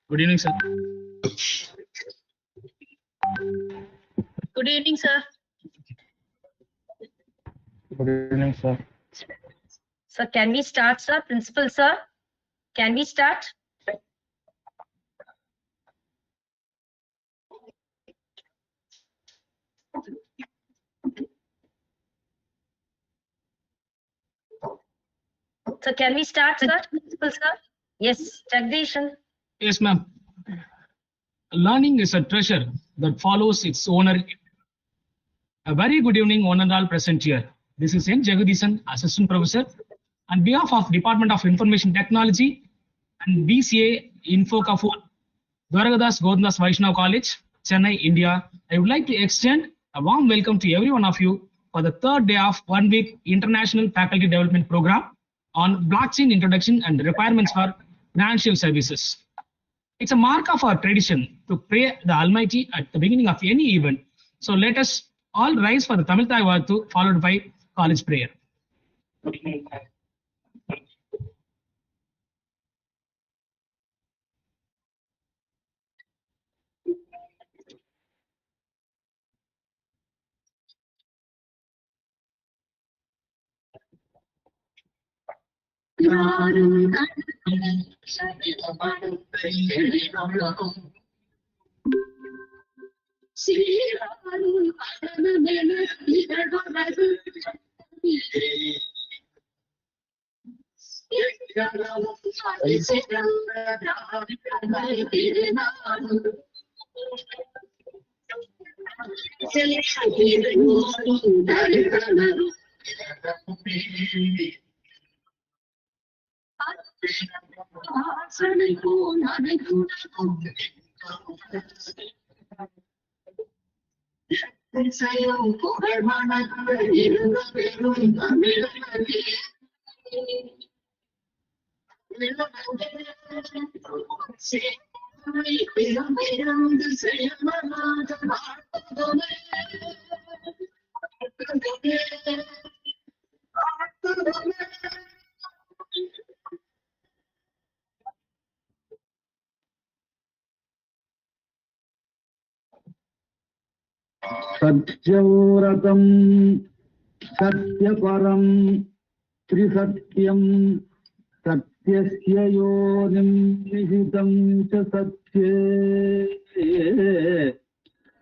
Good evening, sir. Good evening, sir. Good evening, sir. Sir, can we start, sir? Principal, sir, can we start? So can we start, sir? Principal, sir? Yes, Jagdishan. Yes, ma'am. Learning is a treasure that follows its owner. A very good evening, one and all present here. This is N. Jagadisan, Assistant Professor, on behalf of Department of Information Technology and BCA Infocafo, Dwaragadas Godandas Vaishnav College, Chennai, India. I would like to extend a warm welcome to every one of you for the third day of 1 week International Faculty Development Program on blockchain introduction and requirements for financial services. It's a mark of our tradition to pray the Almighty at the beginning of any event. So let us all rise for the Tamil Thai Vaathu followed by college prayer. सत्यव्रतं सत्यपरं त्रिसत्यं सत्यस्य योनिं निहितं च सत्ये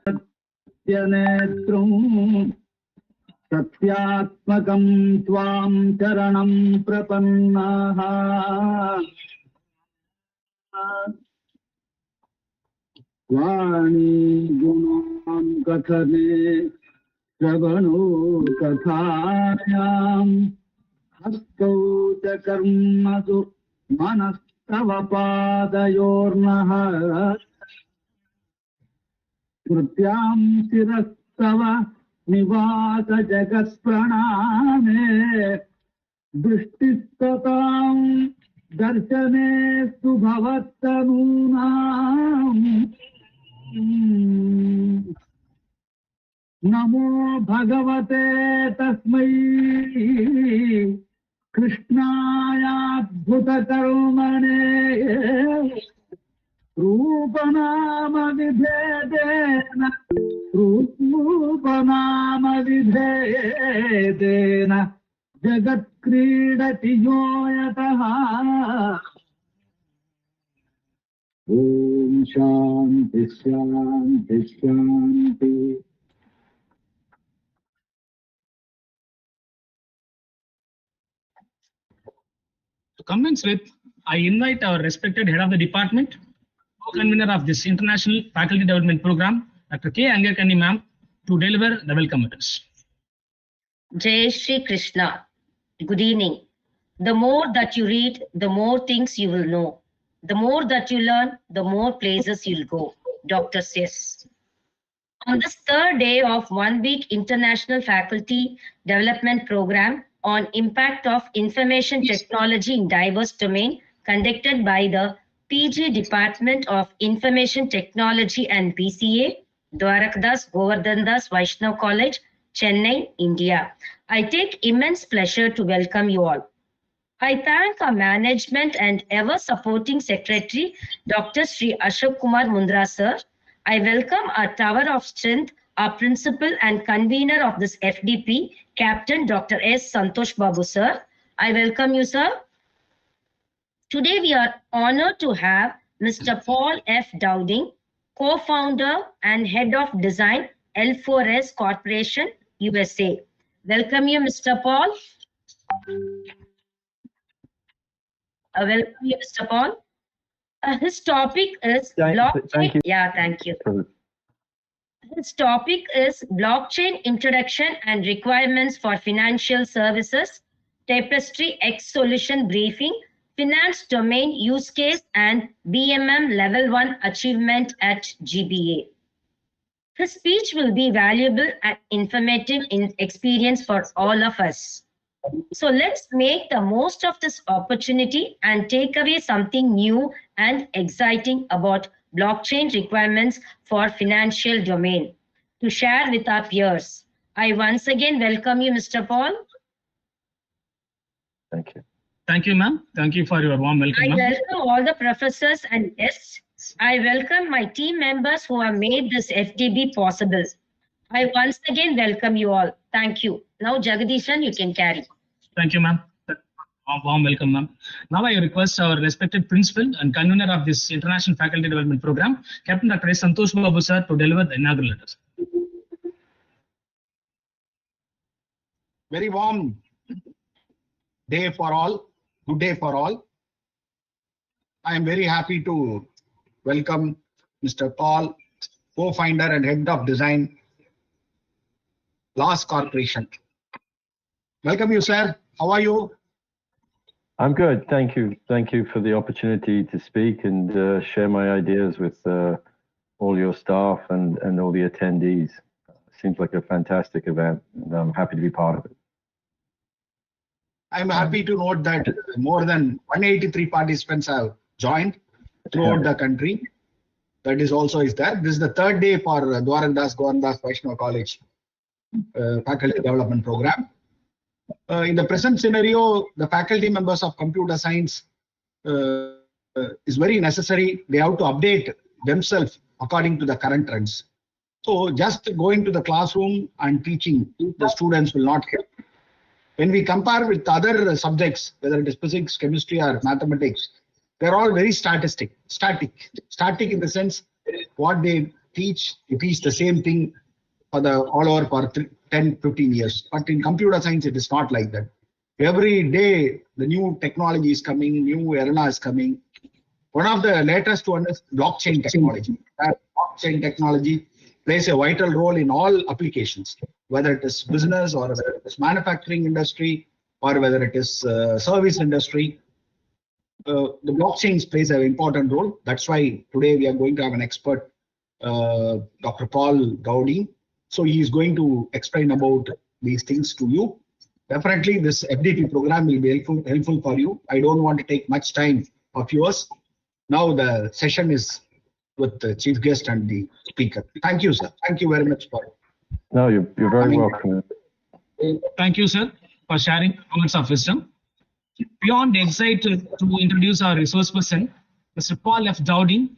सत्यनेत्रं सत्यात्मकं त्वां चरणं प्रपन्नाः वाणी गुणान् कथने श्रवणो कथायां हस्तौ च कर्मसु मनस्तव पादयोर्नः कृत्यां शिरस्तव निवास जगत्प्रणामे दृष्टिस्ततां दर्शनेस्तु भवत्तनूनाम् नमो भगवते तस्मै कृष्णायाद्भुतकर्मणे रूपनामविभेदेन जगत्क्रीडति यो यतः ॐ शान्ति शान्ति शान्ति। To commence with, I invite our respected head of the department, co-convener of this International Faculty Development Program, Dr. K. Angakani ma'am, to deliver the welcome address. Jai Shri Krishna. Good evening. The more that you read, the more things you will know. The more that you learn, the more places you'll go. Dr. Yes. On this third day of 1 week International Faculty Development Program on impact of information technology in diverse domain conducted by the PG Department of Information Technology and BCA, Dwarakadas Govardhandas Vaishnav College, Chennai, India. I take immense pleasure to welcome you all. I thank our management and ever-supporting secretary, Dr. Sri Ashok Kumar Mundra sir. I welcome our Tower of Strength, our principal and convener of this FDP, Captain Dr. S. Santosh Babu sir. I welcome you, sir. Today we are honored to have Mr. Paul F. Dowding, co-founder and head of design, L4S Corporation, USA. Welcome you, Mr. Paul. Welcome you, Mr. Paul. His topic is blockchain. Thank you. Yeah, thank you. His topic is blockchain introduction and requirements for financial services, TapestryX solution briefing, finance domain use case, and BMM level 1 achievement at GBA. His speech will be valuable and informative in experience for all of us. So let's make the most of this opportunity and take away something new and exciting about blockchain requirements for financial domain to share with our peers. I once again welcome you, Mr. Paul. Thank you. Thank you, ma'am. Thank you for your warm welcome. I welcome all the professors and guests. I welcome my team members who have made this FDB possible. I once again welcome you all. Thank you. Now, Jagadishan, you can carry. Thank you, ma'am. Warm welcome, ma'am. Now I request our respected principal and convener of this International Faculty Development Program, Captain Dr. S. Santosh Babu sir, to deliver the inaugural letters. Very warm day for all. Good day for all. I am very happy to welcome Mr. Paul, co-founder and head of design, LAS Corporation. Welcome you, sir. How are you? I'm good. Thank you. Thank you for the opportunity to speak and share my ideas with all your staff and all the attendees. Seems like a fantastic event, and I'm happy to be part of it. I'm happy to note that more than 183 participants have joined throughout the country. That is also is there. This is the third day for Dwarandas Gorandas Vaishnava College Faculty Development Program. In the present scenario, the faculty members of computer science is very necessary. They have to update themselves according to the current trends. So just going to the classroom and teaching the students will not help. When we compare with other subjects, whether it is physics, chemistry, or mathematics, they're all very static in the sense what they teach the same thing for all over for 10, 15 years. But in computer science, it is not like that. Every day, the new technology is coming, new era is coming. One of the latest one is blockchain technology. That blockchain technology plays a vital role in all applications, whether it is business or whether it is manufacturing industry or whether it is service industry. The blockchain plays an important role. That's why today we are going to have an expert, Dr. Paul Dowding. So he is going to explain about these things to you. Definitely this FDP program will be helpful for you. I don't want to take much time of yours. Now the session is with the chief guest and the speaker. Thank you, sir. Thank you very much for. No, you're very welcome. Thank you, sir, for sharing comments of wisdom. Beyond excited to introduce our resource person, Mr. Paul F. Dowding,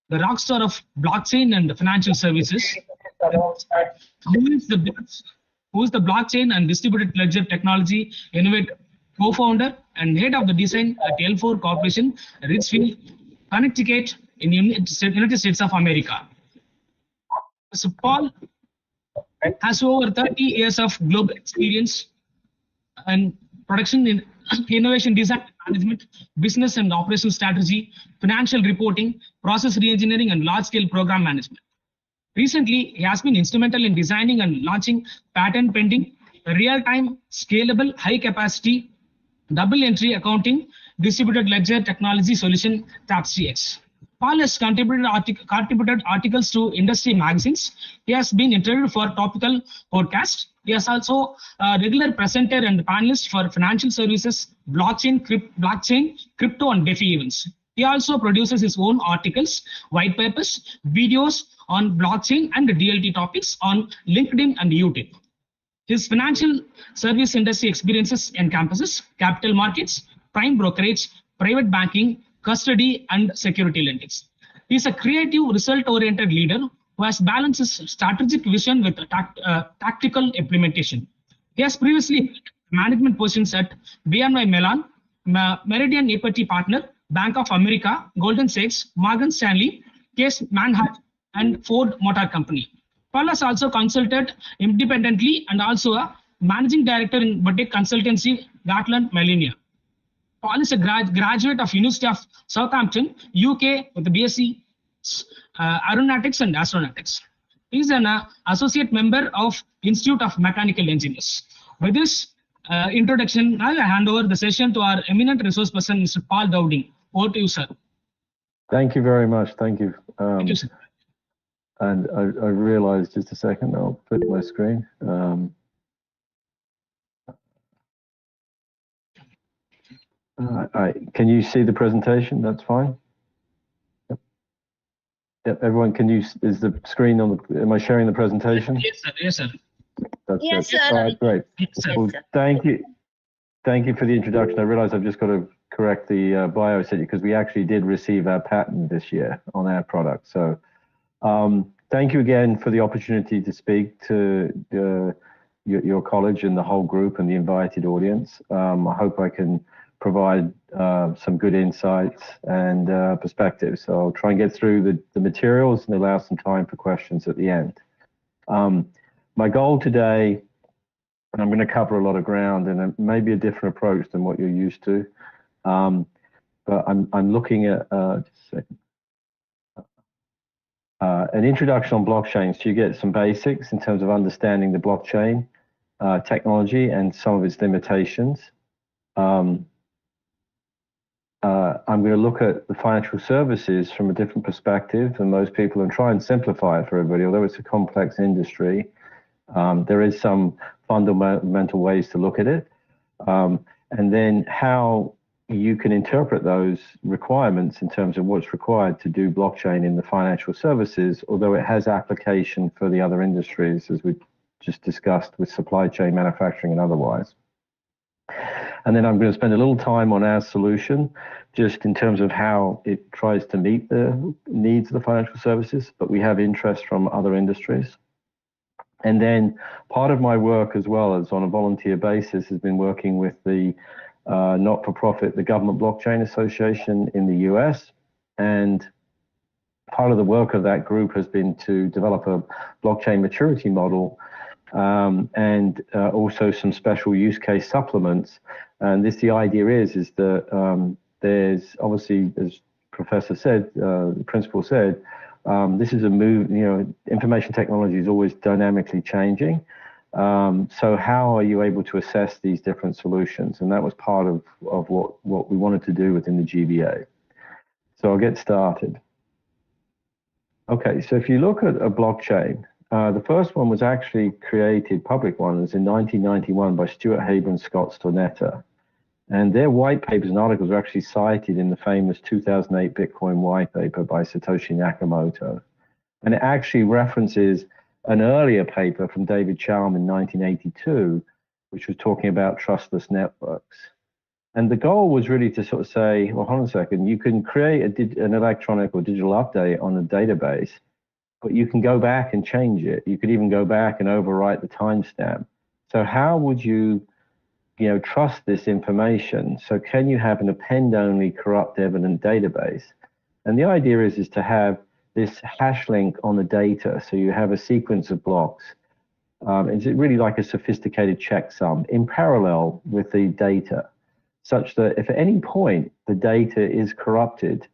the rockstar of blockchain and financial services. Who is the blockchain and distributed ledger technology innovator, co-founder and head of the design at L4 Corporation, Richfield, Connecticut, in United States of America. So Paul has over 30 years of global experience and production in innovation design management, business and operational strategy, financial reporting, process reengineering, and large-scale program management. Recently, he has been instrumental in designing and launching patent pending, real-time, scalable, high-capacity, double-entry accounting, distributed ledger technology solution, TapestryX. Paul has contributed articles to industry magazines. He has been interviewed for topical podcasts. He is also a regular presenter and panelist for financial services, blockchain, crypto, and DeFi events. He also produces his own articles, white papers, videos on blockchain and DLT topics on LinkedIn and YouTube. His financial service industry experiences encompasses capital markets, prime brokerage, private banking, custody, and security lending. He is a creative, result-oriented leader who has balanced his strategic vision with tactical implementation. He has previously held management positions at BNY Mellon, Meridian Equity Partner, Bank of America, Goldman Sachs, Morgan Stanley, Case Manhattan, and Ford Motor Company. Paul has also consulted independently and also a managing director in boutique consultancy, Gatland Millenia. Paul is a graduate of University of Southampton, UK, with a BSc Aeronautics and Astronautics. He is an associate member of Institute of Mechanical Engineers. With this introduction, I will hand over the session to our eminent resource person, Mr. Paul Dowding. Over to you, sir. Thank you very much. Thank you. Thank you, sir. And I realized just a second, I'll put my screen. Can you see the presentation? That's fine. Yep. Everyone, is the screen on the, am I sharing the presentation? Yes, sir. Yes, sir. That's Yes, good. sir. All right, great. Yes, sir. Well, thank you. Thank you for the introduction. I realize I've just got to correct the bio I sent you because we actually did receive our patent this year on our product. So thank you again for the opportunity to speak to your college and the whole group and the invited audience. I hope I can provide some good insights and perspectives. So I'll try and get through the materials and allow some time for questions at the end. My goal today, and I'm going to cover a lot of ground and maybe a different approach than what you're used to, but I'm looking at just a second. An introduction on blockchains, so you get some basics in terms of understanding the blockchain technology and some of its limitations. I'm going to look at the financial services from a different perspective than most people and try and simplify it for everybody, although it's a complex industry. There is some fundamental ways to look at it, and then how you can interpret those requirements in terms of what's required to do blockchain in the financial services, although it has application for the other industries, as we just discussed with supply chain, manufacturing, and otherwise. And then I'm going to spend a little time on our solution, just in terms of how it tries to meet the needs of the financial services, but we have interest from other industries. And then part of my work as well as on a volunteer basis has been working with the not-for-profit, the Government Blockchain Association in the US. And part of the work of that group has been to develop a blockchain maturity model and also some special use case supplements. And the idea is that there's obviously, as Professor said, the principal said, this is a move, information technology is always dynamically changing. So how are you able to assess these different solutions? And that was part of what we wanted to do within the GBA. So I'll get started. Okay, so if you look at a blockchain, the first one was actually created, public one, was in 1991 by Stuart Haber and Scott Stornetta. And their white papers and articles are actually cited in the famous 2008 Bitcoin white paper by Satoshi Nakamoto. And it actually references an earlier paper from David Chalm in 1982, which was talking about trustless networks. And the goal was really to sort of say, well, hold on a second, you can create an electronic or digital update on a database, but you can go back and change it. You could even go back and overwrite the timestamp. So how would you trust this information? So can you have an append-only corrupt evident database? And the idea is to have this hash link on the data. So you have a sequence of blocks. It's really like a sophisticated checksum in parallel with the data, such that if at any point the data is corrupted,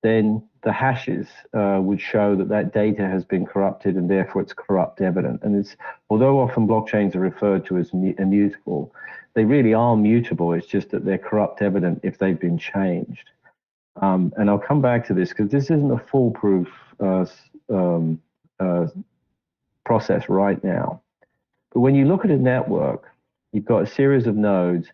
then the hashes would show that data has been corrupted and therefore it's corrupt evident. And although often blockchains are referred to as immutable, they really are mutable. It's just that they're corrupt evident if they've been changed. And I'll come back to this because this isn't a foolproof process right now. But when you look at a network, you've got a series of nodes,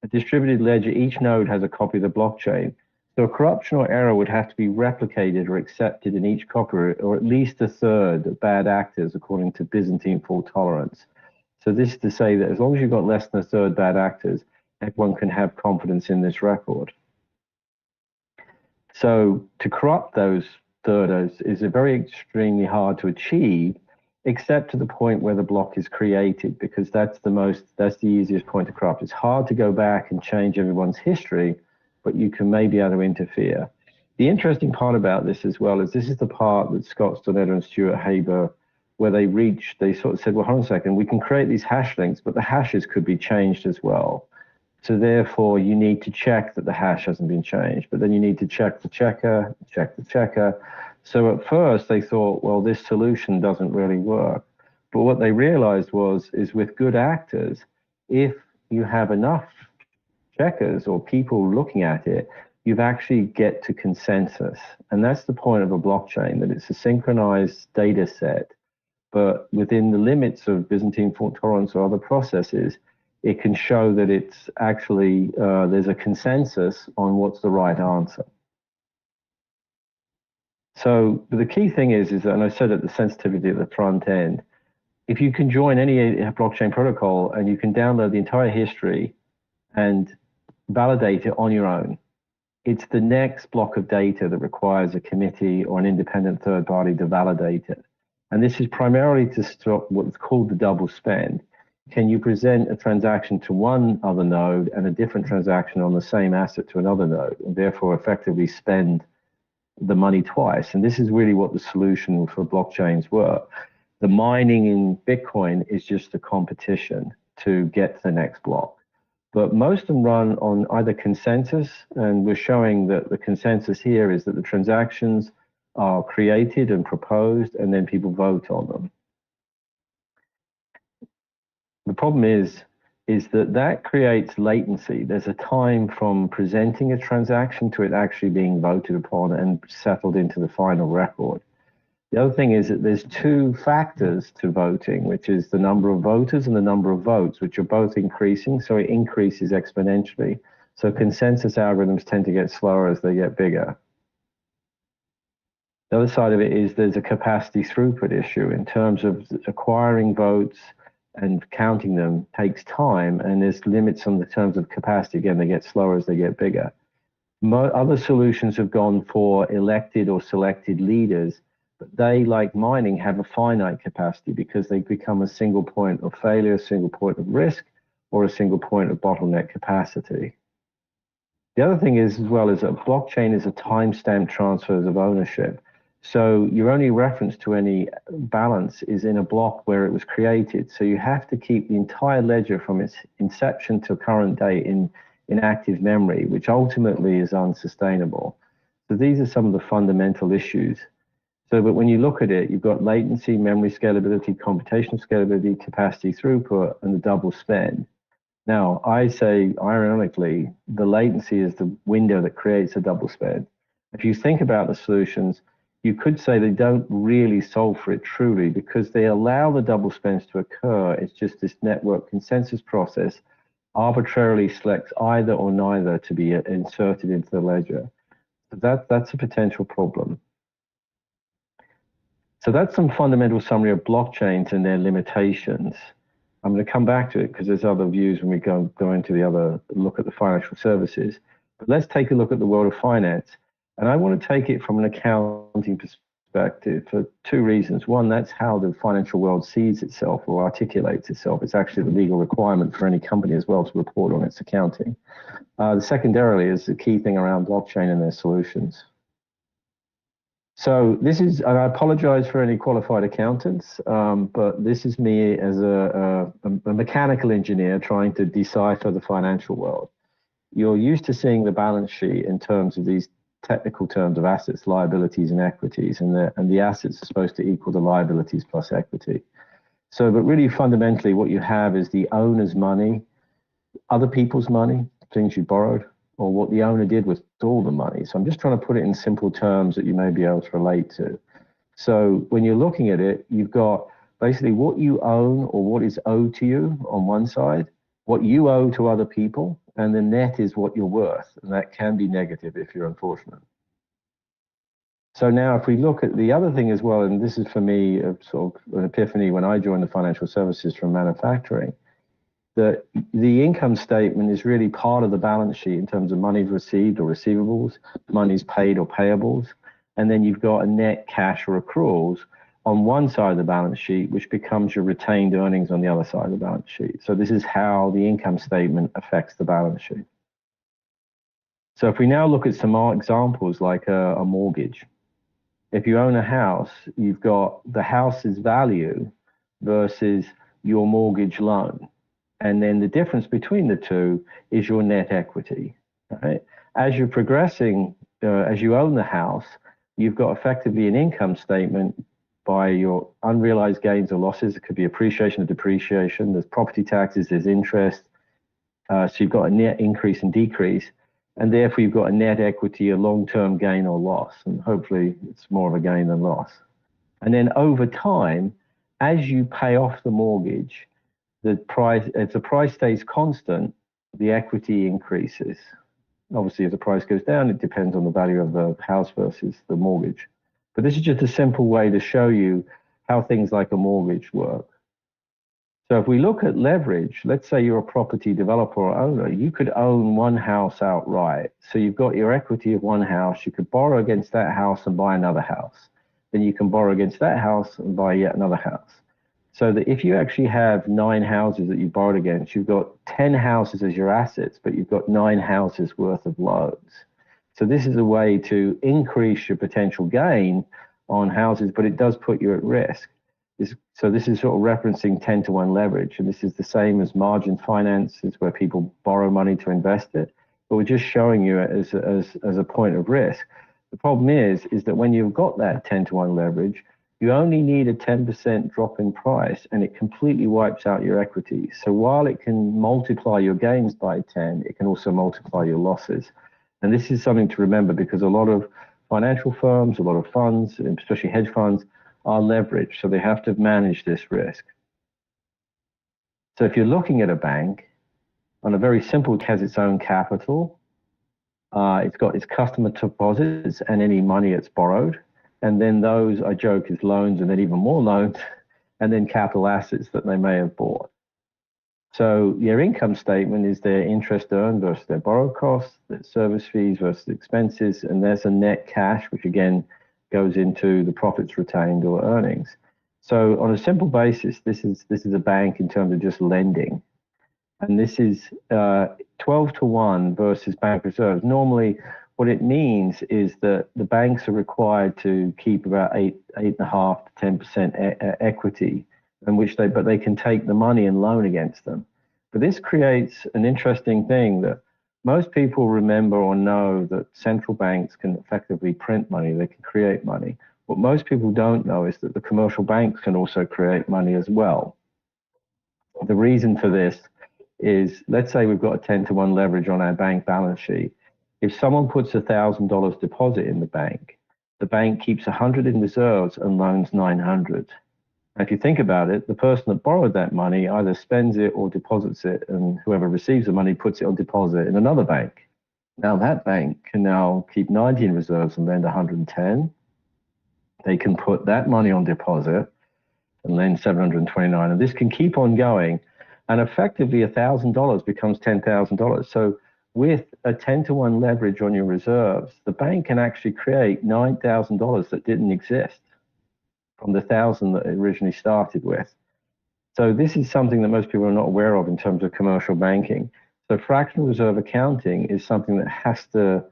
a distributed ledger. Each node has a copy of the blockchain. So a corruption or error would have to be replicated or accepted in each copy, or at least a third of bad actors, according to Byzantine fault tolerance. So this is to say that as long as you've got less than a third bad actors, everyone can have confidence in this record. So to corrupt those thirds is a very extremely hard to achieve, except to the point where the block is created, because that's the easiest point to corrupt. It's hard to go back and change everyone's history, but you can maybe able to interfere. The interesting part about this as well is this is the part that Scott Stornetta and Stuart Haber, where they sort of said, well, hold on a second, we can create these hash links, but the hashes could be changed as well. So therefore, you need to check that the hash hasn't been changed, but then you need to check the checker, check the checker. So at first they thought, well, this solution doesn't really work. But what they realized is with good actors, if you have enough checkers or people looking at it, you've actually get to consensus. And that's the point of a blockchain, that it's a synchronized data set, but within the limits of Byzantine fault tolerance or other processes, it can show that it's actually, there's a consensus on what's the right answer. So the key thing is that, and I said at the sensitivity at the front end, if you can join any blockchain protocol and you can download the entire history and validate it on your own, it's the next block of data that requires a committee or an independent third party to validate it. And this is primarily to stop what's called the double spend. Can you present a transaction to one other node and a different transaction on the same asset to another node, and therefore effectively spend the money twice? And this is really what the solution for blockchains were. The mining in Bitcoin is just a competition to get to the next block. But most of them run on either consensus, and we're showing that the consensus here is that the transactions are created and proposed, and then people vote on them. The problem is that creates latency. There's a time from presenting a transaction to it actually being voted upon and settled into the final record. The other thing is that there's two factors to voting, which is the number of voters and the number of votes, which are both increasing, so it increases exponentially. So consensus algorithms tend to get slower as they get bigger. The other side of it is there's a capacity throughput issue in terms of acquiring votes and counting them takes time, and there's limits on the terms of capacity. Again, they get slower as they get bigger. Other solutions have gone for elected or selected leaders, but they, like mining, have a finite capacity because they become a single point of failure, a single point of risk, or a single point of bottleneck capacity. The other thing is, as well, is that blockchain is a timestamp transfers of ownership. So your only reference to any balance is in a block where it was created. So you have to keep the entire ledger from its inception to current date in active memory, which ultimately is unsustainable. So these are some of the fundamental issues. So, but when you look at it, you've got latency, memory scalability, computational scalability, capacity throughput, and the double spend. Now, I say, ironically, the latency is the window that creates a double spend. If you think about the solutions, you could say they don't really solve for it truly because they allow the double spends to occur. It's just this network consensus process arbitrarily selects either or neither to be inserted into the ledger. So that's a potential problem. So that's some fundamental summary of blockchains and their limitations. I'm going to come back to it because there's other views when we go into the other look at the financial services. But let's take a look at the world of finance. And I want to take it from an accounting perspective for two reasons. One, that's how the financial world sees itself or articulates itself. It's actually the legal requirement for any company as well to report on its accounting. Secondarily is the key thing around blockchain and their solutions. So this is, and I apologize for any qualified accountants, but this is me as a mechanical engineer trying to decipher the financial world. You're used to seeing the balance sheet in terms of these technical terms of assets, liabilities, and equities, and the assets are supposed to equal the liabilities plus equity. So, but really fundamentally what you have is the owner's money, other people's money, things you borrowed, or what the owner did with all the money. So I'm just trying to put it in simple terms that you may be able to relate to. So when you're looking at it, you've got basically what you own or what is owed to you on one side, what you owe to other people, and the net is what you're worth. And that can be negative if you're unfortunate. So now if we look at the other thing as well, and this is for me a sort of an epiphany when I joined the financial services from manufacturing, that the income statement is really part of the balance sheet in terms of money received or receivables, monies paid or payables, and then you've got a net cash or accruals on one side of the balance sheet, which becomes your retained earnings on the other side of the balance sheet. So this is how the income statement affects the balance sheet. So if we now look at some more examples like a mortgage, if you own a house, you've got the house's value versus your mortgage loan. And then the difference between the two is your net equity. Right? As you're progressing, as you own the house, you've got effectively an income statement by your unrealized gains or losses. It could be appreciation or depreciation. There's property taxes, there's interest. So you've got a net increase and decrease. And therefore, you've got a net equity, a long-term gain or loss. And hopefully, it's more of a gain than loss. And then over time, as you pay off the mortgage, the price, if the price stays constant, the equity increases. Obviously, if the price goes down, it depends on the value of the house versus the mortgage. But this is just a simple way to show you how things like a mortgage work. So if we look at leverage, let's say you're a property developer or owner, you could own one house outright. So you've got your equity of one house, you could borrow against that house and buy another house. Then you can borrow against that house and buy yet another house. So that if you actually have 9 houses that you borrowed against, you've got 10 houses as your assets, but you've got 9 houses worth of loans. So this is a way to increase your potential gain on houses, but it does put you at risk. So this is sort of referencing 10-to-1 leverage, and this is the same as margin finance. It's where people borrow money to invest it, but we're just showing you it as a point of risk. The problem is that when you've got that 10-to-1 leverage, you only need a 10% drop in price, and it completely wipes out your equity. So while it can multiply your gains by 10, it can also multiply your losses. And this is something to remember because a lot of financial firms, a lot of funds, especially hedge funds, are leveraged, so they have to manage this risk. So if you're looking at a bank, on a very simple, it has its own capital. It's got its customer deposits and any money it's borrowed. And then those, I joke, is loans and then even more loans, and then capital assets that they may have bought. So your income statement is their interest earned versus their borrow costs, their service fees versus expenses, and there's a net cash, which again goes into the profits retained or earnings. So on a simple basis, this is a bank in terms of just lending. And this is 12-to-1 versus bank reserves. Normally, what it means is that the banks are required to keep about 8.5 to 10% equity, but they can take the money and loan against them. But this creates an interesting thing that most people remember or know that central banks can effectively print money, they can create money. What most people don't know is that the commercial banks can also create money as well. The reason for this is, let's say we've got a 10-to-1 leverage on our bank balance sheet. If someone puts $1,000 deposit in the bank keeps 100 in reserves and loans 900. If you think about it, the person that borrowed that money either spends it or deposits it, and whoever receives the money puts it on deposit in another bank. Now that bank can now keep 90 in reserves and lend 110. They can put that money on deposit and lend 729, and this can keep on going, and effectively $1,000 becomes $10,000. So with a 10-to-1 leverage on your reserves, the bank can actually create $9,000 that didn't exist from the 1,000 that it originally started with. So this is something that most people are not aware of in terms of commercial banking. So fractional reserve accounting is something that has to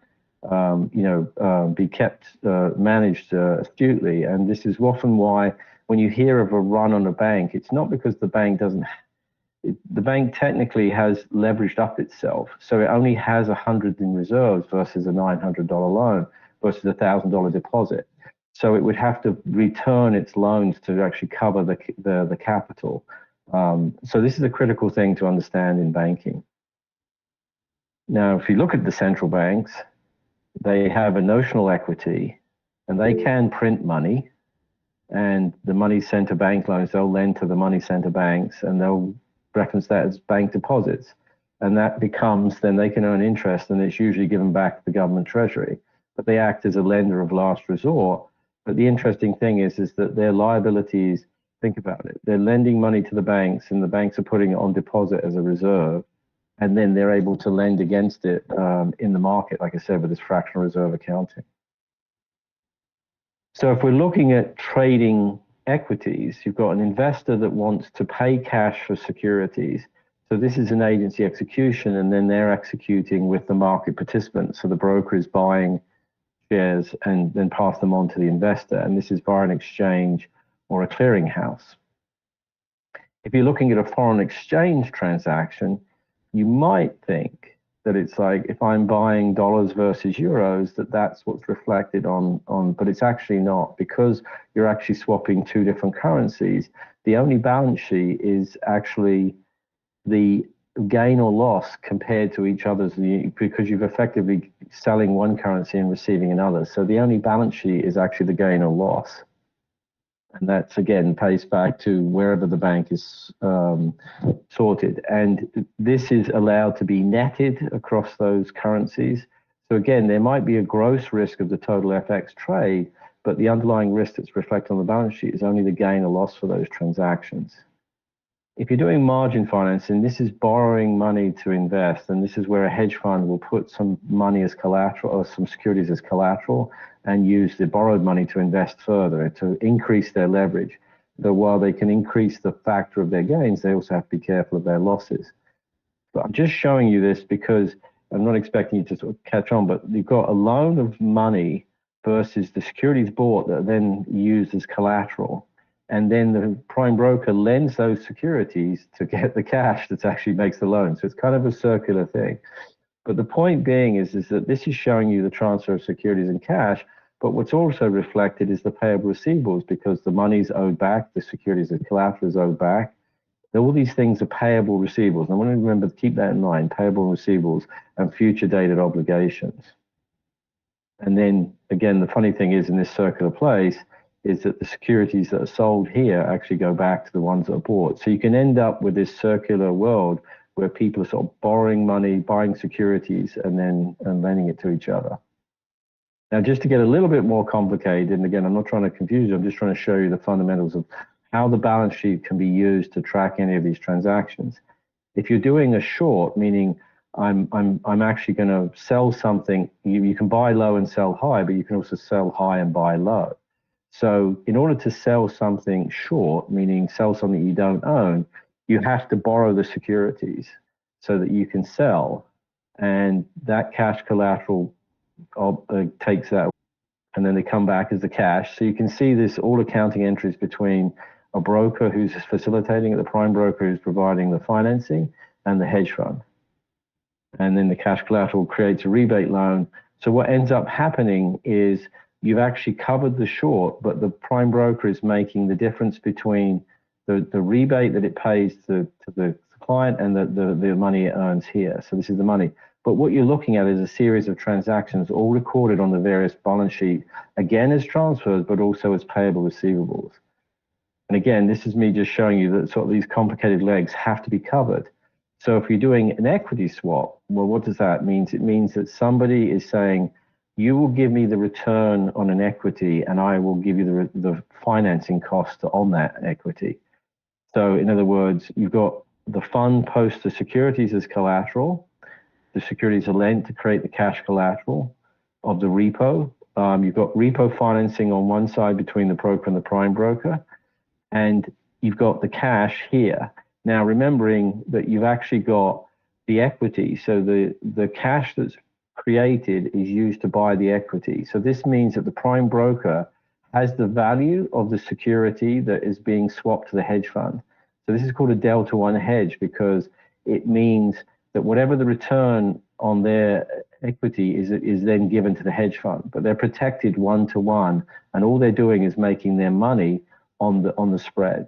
be kept managed astutely. And this is often why when you hear of a run on a bank, it's not because the bank doesn't. The bank technically has leveraged up itself, so it only has 100 in reserves versus a $900 loan versus a $1,000 deposit. So it would have to return its loans to actually cover the capital. So this is a critical thing to understand in banking. Now, if you look at the central banks, they have a notional equity, and they can print money. And the money center bank loans, they'll lend to the money center banks, and they'll reference that as bank deposits. And that becomes, then they can earn interest, and it's usually given back to the government treasury. But they act as a lender of last resort. But the interesting thing is that their liabilities Think about it. They're lending money to the banks, and the banks are putting it on deposit as a reserve, and then they're able to lend against it in the market, like I said, with this fractional reserve accounting. So if we're looking at trading equities, you've got an investor that wants to pay cash for securities. So this is an agency execution, and then they're executing with the market participants. So the broker is buying shares and then pass them on to the investor. And this is via an exchange or a clearinghouse. If you're looking at a foreign exchange transaction, you might think that it's like if I'm buying dollars versus euros, that's what's reflected on, but it's actually not, because you're actually swapping two different currencies. The only balance sheet is actually the gain or loss compared to each other's, because you've effectively selling one currency and receiving another. So the only balance sheet is actually the gain or loss. And that's, again, pays back to wherever the bank is sorted. And this is allowed to be netted across those currencies. So again, there might be a gross risk of the total FX trade, but the underlying risk that's reflected on the balance sheet is only the gain or loss for those transactions. If you're doing margin financing, this is borrowing money to invest, and this is where a hedge fund will put some money as collateral, or some securities as collateral, and use the borrowed money to invest further, to increase their leverage. Though while they can increase the factor of their gains, they also have to be careful of their losses. But I'm just showing you this because I'm not expecting you to sort of catch on, but you've got a loan of money versus the securities bought that are then used as collateral. And then the prime broker lends those securities to get the cash that actually makes the loan. So it's kind of a circular thing. But the point being is that this is showing you the transfer of securities and cash, but what's also reflected is the payable receivables, because the money's owed back, the securities and collateral is owed back. All these things are payable receivables. And I want to remember to keep that in mind, payable receivables and future dated obligations. And then again, the funny thing is in this circular place, is that the securities that are sold here actually go back to the ones that are bought. So you can end up with this circular world where people are sort of borrowing money, buying securities, and then lending it to each other. Now, just to get a little bit more complicated, and again, I'm not trying to confuse you, I'm just trying to show you the fundamentals of how the balance sheet can be used to track any of these transactions. If you're doing a short, meaning I'm actually going to sell something, you can buy low and sell high, but you can also sell high and buy low. So in order to sell something short, meaning sell something you don't own, you have to borrow the securities so that you can sell. And that cash collateral takes that, and then they come back as the cash. So you can see this all accounting entries between a broker who's facilitating it, the prime broker who's providing the financing, and the hedge fund. And then the cash collateral creates a rebate loan. So what ends up happening is you've actually covered the short, but the prime broker is making the difference between the rebate that it pays to the client and the money it earns here. So this is the money. But what you're looking at is a series of transactions all recorded on the various balance sheet, again as transfers, but also as payable receivables. And again, this is me just showing you that sort of these complicated legs have to be covered. So if you're doing an equity swap, well, what does that mean? It means that somebody is saying, you will give me the return on an equity, and I will give you the financing cost on that equity. So in other words, you've got the fund posts the securities as collateral. The securities are lent to create the cash collateral of the repo. You've got repo financing on one side between the broker and the prime broker, and you've got the cash here. Now, remembering that you've actually got the equity, so the cash that's created is used to buy the equity. So this means that the prime broker has the value of the security that is being swapped to the hedge fund. So this is called a delta one hedge, because it means that whatever the return on their equity is then given to the hedge fund, but they're protected one-to-one, and all they're doing is making their money on the spread.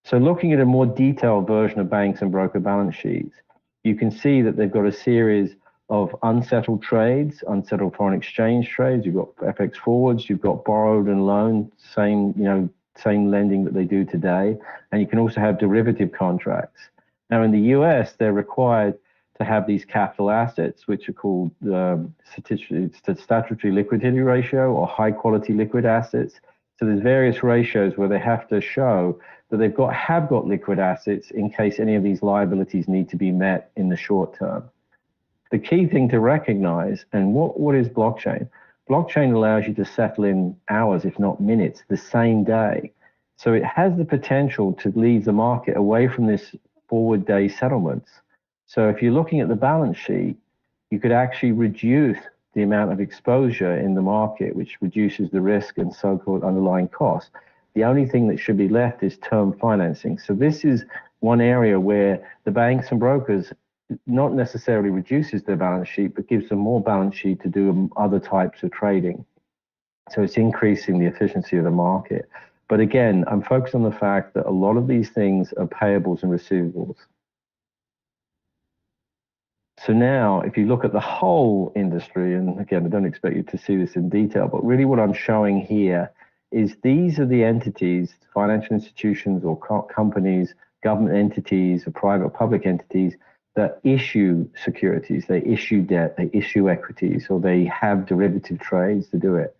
So looking at a more detailed version of banks and broker balance sheets, you can see that they've got a series of unsettled trades, unsettled foreign exchange trades. You've got FX forwards, you've got borrowed and loaned, same lending that they do today, and you can also have derivative contracts. Now in the US, they're required to have these capital assets, which are called statutory liquidity ratio, or high quality liquid assets. So there's various ratios where they have to show that they've have got liquid assets in case any of these liabilities need to be met in the short term. The key thing to recognize, and what is blockchain? Blockchain allows you to settle in hours, if not minutes, the same day. So it has the potential to lead the market away from this forward day settlements. So if you're looking at the balance sheet, you could actually reduce the amount of exposure in the market, which reduces the risk and so-called underlying costs. The only thing that should be left is term financing. So this is one area where the banks and brokers not necessarily reduces their balance sheet, but gives them more balance sheet to do other types of trading. So it's increasing the efficiency of the market. But again, I'm focused on the fact that a lot of these things are payables and receivables. So now, if you look at the whole industry, and again, I don't expect you to see this in detail, but really what I'm showing here is these are the entities, financial institutions or companies, government entities or private or public entities that issue securities, they issue debt, they issue equities, or they have derivative trades to do it.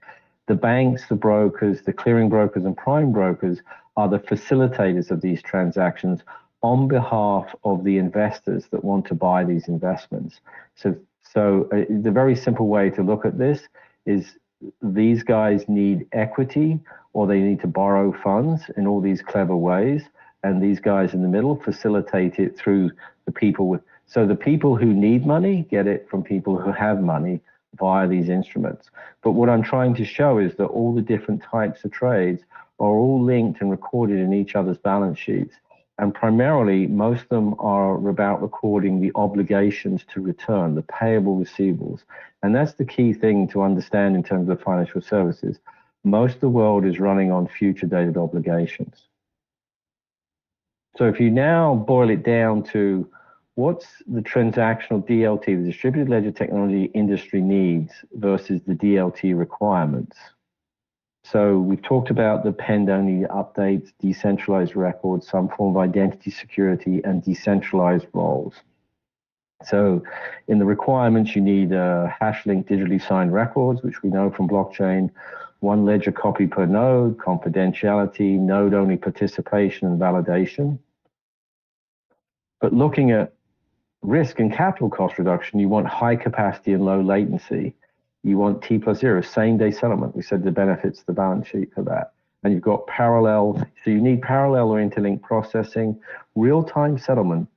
The banks, the brokers, the clearing brokers and prime brokers are the facilitators of these transactions on behalf of the investors that want to buy these investments. So the very simple way to look at this is these guys need equity or they need to borrow funds in all these clever ways. And these guys in the middle facilitate it through the people with, so the people who need money get it from people who have money via these instruments. But what I'm trying to show is that all the different types of trades are all linked and recorded in each other's balance sheets. And primarily, most of them are about recording the obligations to return, the payable receivables. And that's the key thing to understand in terms of financial services. Most of the world is running on future dated obligations. So if you now boil it down to what's the transactional DLT, the distributed ledger technology industry needs versus the DLT requirements. So we've talked about the append-only updates, decentralized records, some form of identity security, and decentralized roles. So in the requirements, you need hash-linked digitally signed records, which we know from blockchain, one ledger copy per node, confidentiality, node-only participation and validation. But looking at risk and capital cost reduction, you want high capacity and low latency. You want T+0, same day settlement. We said the benefits of the balance sheet for that. And you've got parallel, so you need parallel or interlinked processing, real-time settlement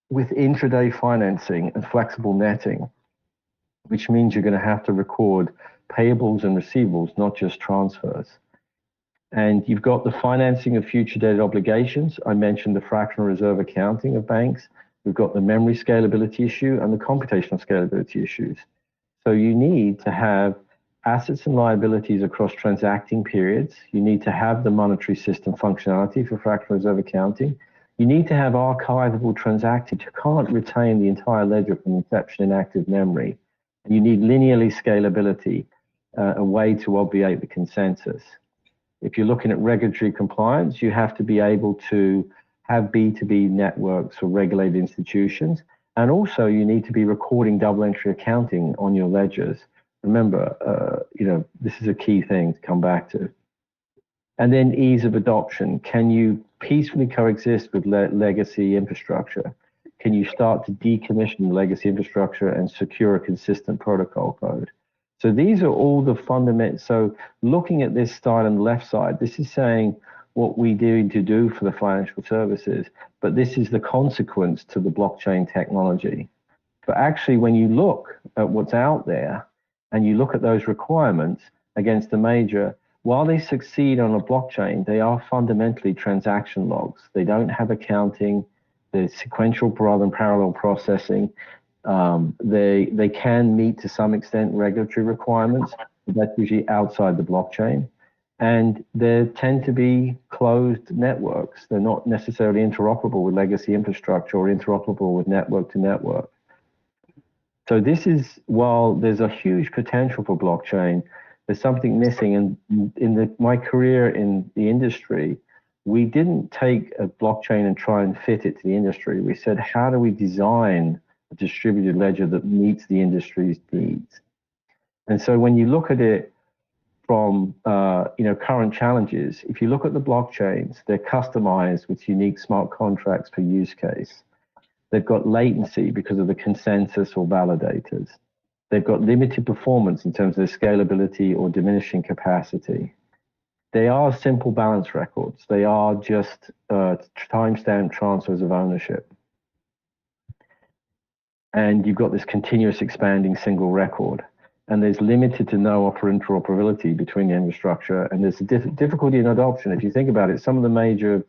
with intraday financing and flexible netting, which means you're going to have to record payables and receivables, not just transfers. And you've got the financing of future dated obligations. I mentioned the fractional reserve accounting of banks. We've got the memory scalability issue and the computational scalability issues. So you need to have assets and liabilities across transacting periods. You need to have the monetary system functionality for fractional reserve accounting. You need to have archivable transacting. You can't retain the entire ledger from inception in active memory. And you need linearly scalability, a way to obviate the consensus. If you're looking at regulatory compliance, you have to be able to have B2B networks for regulated institutions. And also you need to be recording double entry accounting on your ledgers. Remember, this is a key thing to come back to. And then ease of adoption. Can you peacefully coexist with legacy infrastructure? Can you start to decommission legacy infrastructure and secure a consistent protocol code? So these are all the fundamentals. So looking at this style on the left side, this is saying what we need to do for the financial services, but this is the consequence to the blockchain technology. But actually, when you look at what's out there and you look at those requirements against the major, while they succeed on a blockchain, they are fundamentally transaction logs. They don't have accounting, there's sequential rather than parallel processing. They can meet to some extent regulatory requirements, but that's usually outside the blockchain. And they tend to be closed networks. They're not necessarily interoperable with legacy infrastructure or interoperable with network to network. So this is, while there's a huge potential for blockchain, there's something missing. And in my career in the industry, we didn't take a blockchain and try and fit it to the industry. We said, how do we design a distributed ledger that meets the industry's needs? And so when you look at it, from current challenges. If you look at the blockchains, they're customized with unique smart contracts per use case. They've got latency because of the consensus or validators. They've got limited performance in terms of their scalability or diminishing capacity. They are simple balance records. They are just timestamp transfers of ownership. And you've got this continuous expanding single record. And there's limited to no interoperability between the infrastructure. And there's a difficulty in adoption. If you think about it, some of the major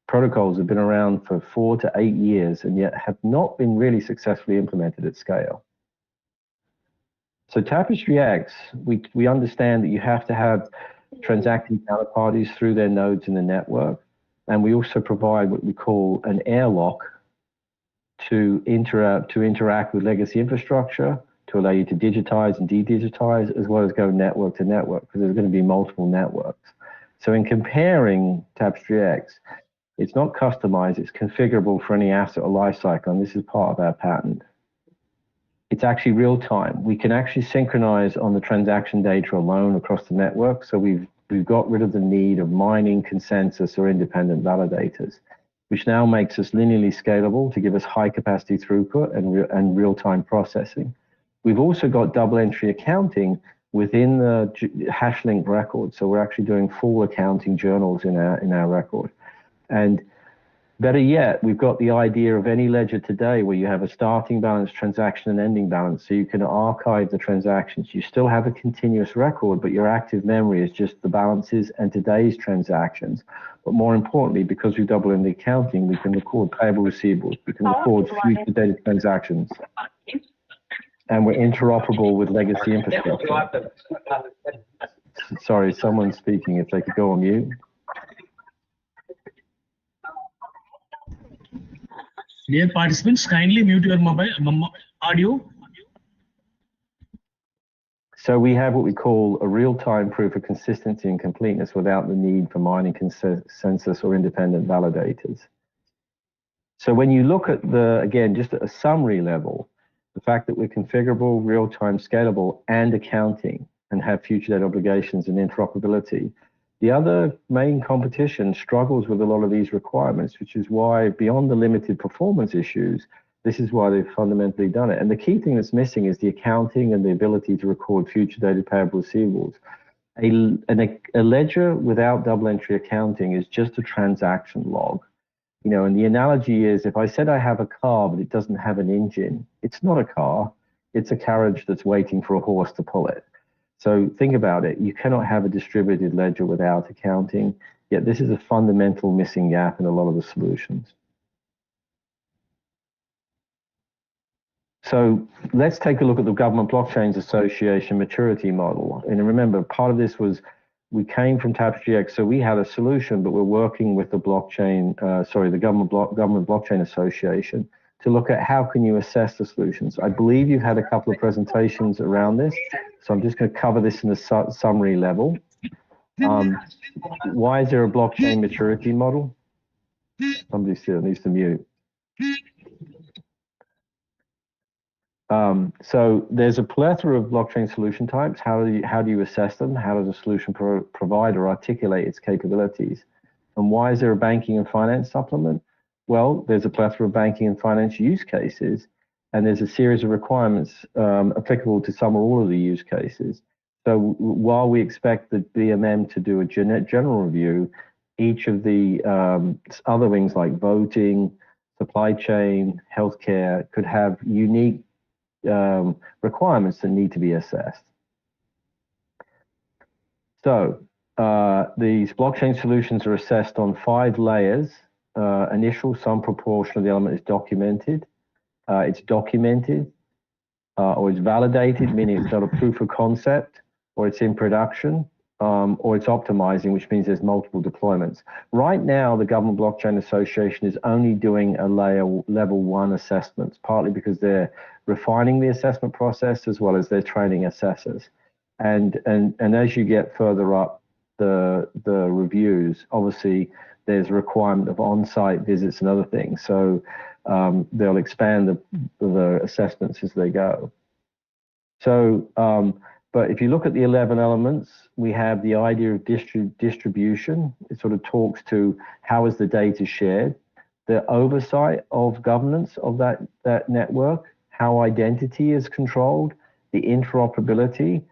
protocols have been around for 4 to 8 years and yet have not been really successfully implemented at scale. So TapestryX, we understand that you have to have transacting counterparties through their nodes in the network. And we also provide what we call an airlock to interact with legacy infrastructure, to allow you to digitize and de-digitize, as well as go network to network, because there's going to be multiple networks. So in comparing TapestryX, it's not customized, it's configurable for any asset or lifecycle, and this is part of our patent. It's actually real time. We can actually synchronize on the transaction data alone across the network, so we've got rid of the need of mining, consensus, or independent validators, which now makes us linearly scalable to give us high capacity throughput and real-time processing. We've also got double entry accounting within the hash link record. So we're actually doing full accounting journals in our record. And better yet, we've got the idea of any ledger today where you have a starting balance, transaction, and ending balance. So you can archive the transactions. You still have a continuous record, but your active memory is just the balances and today's transactions. But more importantly, because we double in the accounting, we can record payable receivables. We can record future dated transactions. And we're interoperable with legacy infrastructure. Sorry, someone's speaking. If they could go on mute. Dear participants, kindly mute your mobile audio. So we have what we call a real-time proof of consistency and completeness without the need for mining consensus or independent validators. So when you look at again, just at a summary level, the fact that we're configurable, real-time, scalable, and accounting, and have future date obligations and interoperability, the other main competition struggles with a lot of these requirements, which is why, beyond the limited performance issues, this is why they've fundamentally done it. And the key thing that's missing is the accounting and the ability to record future dated payable receivables. A ledger without double entry accounting is just a transaction log. And the analogy is, if I said I have a car, but it doesn't have an engine, it's not a car, it's a carriage that's waiting for a horse to pull it. So think about it. You cannot have a distributed ledger without accounting, yet this is a fundamental missing gap in a lot of the solutions. So let's take a look at the Government Blockchains Association maturity model. And remember, part of this was we came from TapestryX, so we had a solution, but we're working with the the Government Blockchain Association to look at how can you assess the solutions. I believe you've had a couple of presentations around this, so I'm just going to cover this in the summary level. Why is there a blockchain maturity model? Somebody still needs to mute. So there's a plethora of blockchain solution types. How do you assess them? How does a solution provider articulate its capabilities? And why is there a banking and finance supplement? Well, there's a plethora of banking and finance use cases, and there's a series of requirements applicable to some or all of the use cases. So while we expect the BMM to do a general review, each of the other wings like voting, supply chain, healthcare could have unique requirements that need to be assessed. So these blockchain solutions are assessed on 5 layers. Initial, some proportion of the element is documented. It's documented, or it's validated, meaning it's got a proof of concept, or it's in production, or it's optimizing, which means there's multiple deployments. Right now, the Government Blockchain Association is only doing a level 1 assessments, partly because they're refining the assessment process as well as they're training assessors. And as you get further up the reviews, obviously there's a requirement of on-site visits and other things. So they'll expand the assessments as they go. So But if you look at the 11 elements, we have the idea of distribution. It sort of talks to how is the data shared, the oversight of governance of that network, how identity is controlled, the interoperability,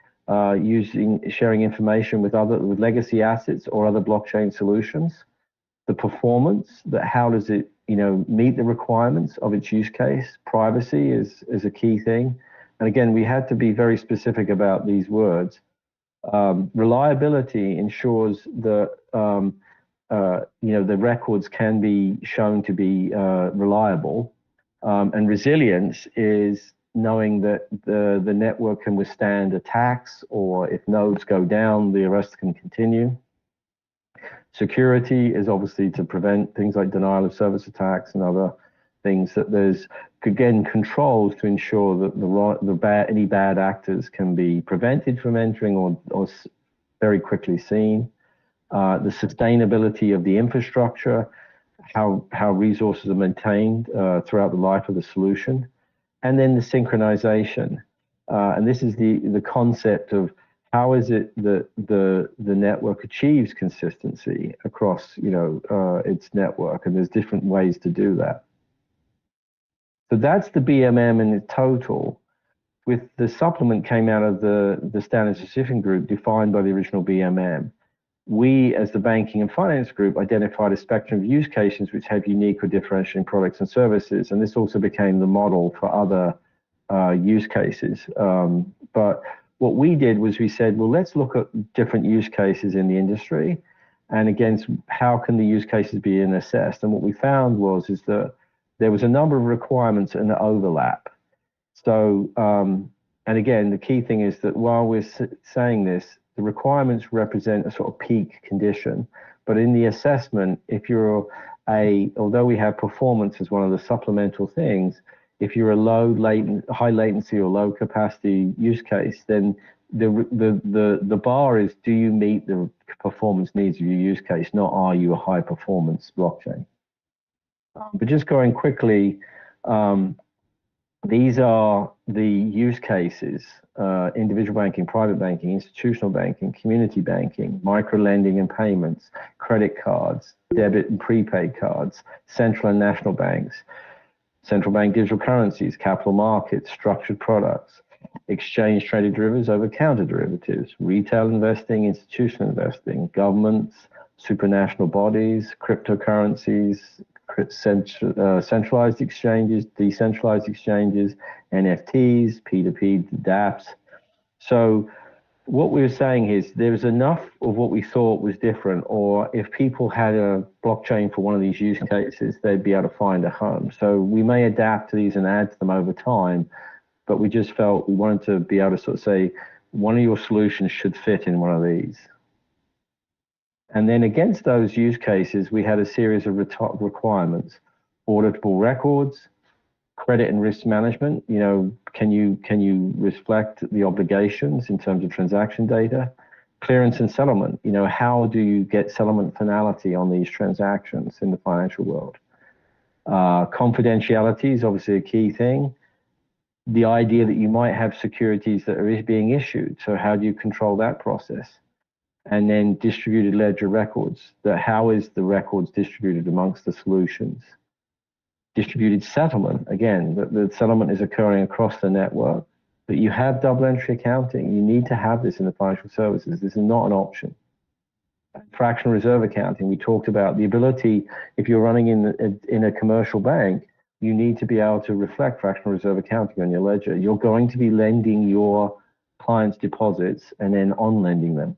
sharing information with legacy assets or other blockchain solutions, the performance, that how does it meet the requirements of its use case. Privacy is a key thing. And again, we had to be very specific about these words. Reliability ensures that the records can be shown to be reliable, and resilience is knowing that the network can withstand attacks, or if nodes go down, the rest can continue. Security is obviously to prevent things like denial of service attacks and other things, that there's, again, controls to ensure that any bad actors can be prevented from entering or very quickly seen. The sustainability of the infrastructure, how resources are maintained throughout the life of the solution. And then the synchronization. And this is the concept of how is it that the network achieves consistency across its network, and there's different ways to do that. So that's the BMM in total. With the supplement came out of the standard certificate group defined by the original BMM. We, as the banking and finance group, identified a spectrum of use cases which have unique or differentiating products and services, and this also became the model for other use cases. But what we did was we said, well, let's look at different use cases in the industry, and against how can the use cases be assessed. And what we found is that there was a number of requirements and overlap. So, and again, the key thing is that while we're saying this, the requirements represent a sort of peak condition, but in the assessment, if you're although we have performance as one of the supplemental things, if you're a high latency or low capacity use case, then the bar is, do you meet the performance needs of your use case, not are you a high performance blockchain? But just going quickly, these are the use cases: individual banking, private banking, institutional banking, community banking, micro lending and payments, credit cards, debit and prepaid cards, central and national banks, central bank digital currencies, capital markets, structured products, exchange traded derivatives, over-counter derivatives, retail investing, institutional investing, governments, supranational bodies, cryptocurrencies, centralized exchanges, decentralized exchanges, NFTs, P2P, dApps. So what we were saying is there's enough of what we thought was different, or if people had a blockchain for one of these use cases, they'd be able to find a home. So we may adapt to these and add to them over time, but we just felt we wanted to be able to sort of say, one of your solutions should fit in one of these. And then against those use cases, we had a series of requirements: auditable records, credit and risk management. Can you reflect the obligations in terms of transaction data? Clearance and settlement. How do you get settlement finality on these transactions in the financial world? Confidentiality is obviously a key thing. The idea that you might have securities that are being issued. So how do you control that process? And then distributed ledger records, that how is the records distributed amongst the solutions? Distributed settlement, again, that the settlement is occurring across the network, that you have double entry accounting. You need to have this in the financial services. This is not an option. Fractional reserve accounting, we talked about the ability, if you're running in a commercial bank, you need to be able to reflect fractional reserve accounting on your ledger. You're going to be lending your clients deposits and then on lending them.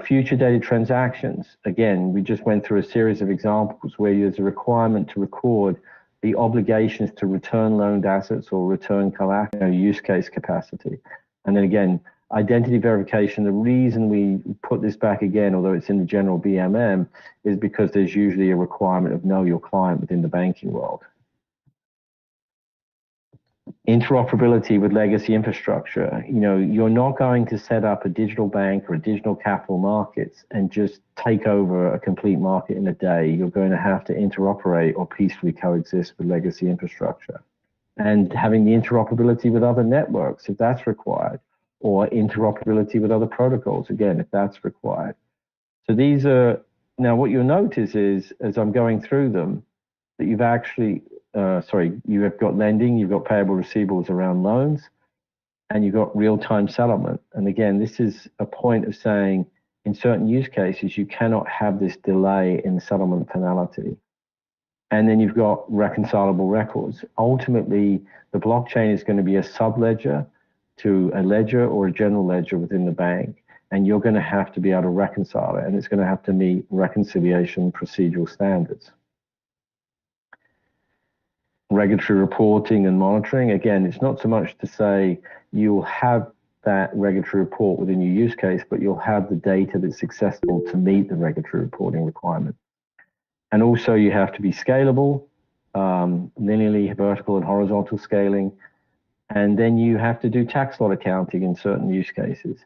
Future dated transactions. Again, we just went through a series of examples where there's a requirement to record the obligations to return loaned assets or return collateral use case capacity. And then again, identity verification. The reason we put this back again, although it's in the general BMM, is because there's usually a requirement of know your client within the banking world. Interoperability with legacy infrastructure. You're not going to set up a digital bank or a digital capital markets and just take over a complete market in a day. You're going to have to interoperate or peacefully coexist with legacy infrastructure. and having the interoperability with other networks if that's required, or interoperability with other protocols, again, if that's required. So these are, now what you'll notice is, as I'm going through them, that you've actually, you have got lending, you've got payable receivables around loans, and you've got real-time settlement. And again, this is a point of saying, in certain use cases, you cannot have this delay in the settlement penalty. And then you've got reconcilable records. Ultimately, the blockchain is going to be a subledger to a ledger or a general ledger within the bank, and you're going to have to be able to reconcile it, and it's going to have to meet reconciliation procedural standards. Regulatory reporting and monitoring, again, it's not so much to say you'll have that regulatory report within your use case, but you'll have the data that's accessible to meet the regulatory reporting requirement. And also you have to be scalable, linearly, vertical and horizontal scaling. And then you have to do tax law accounting in certain use cases.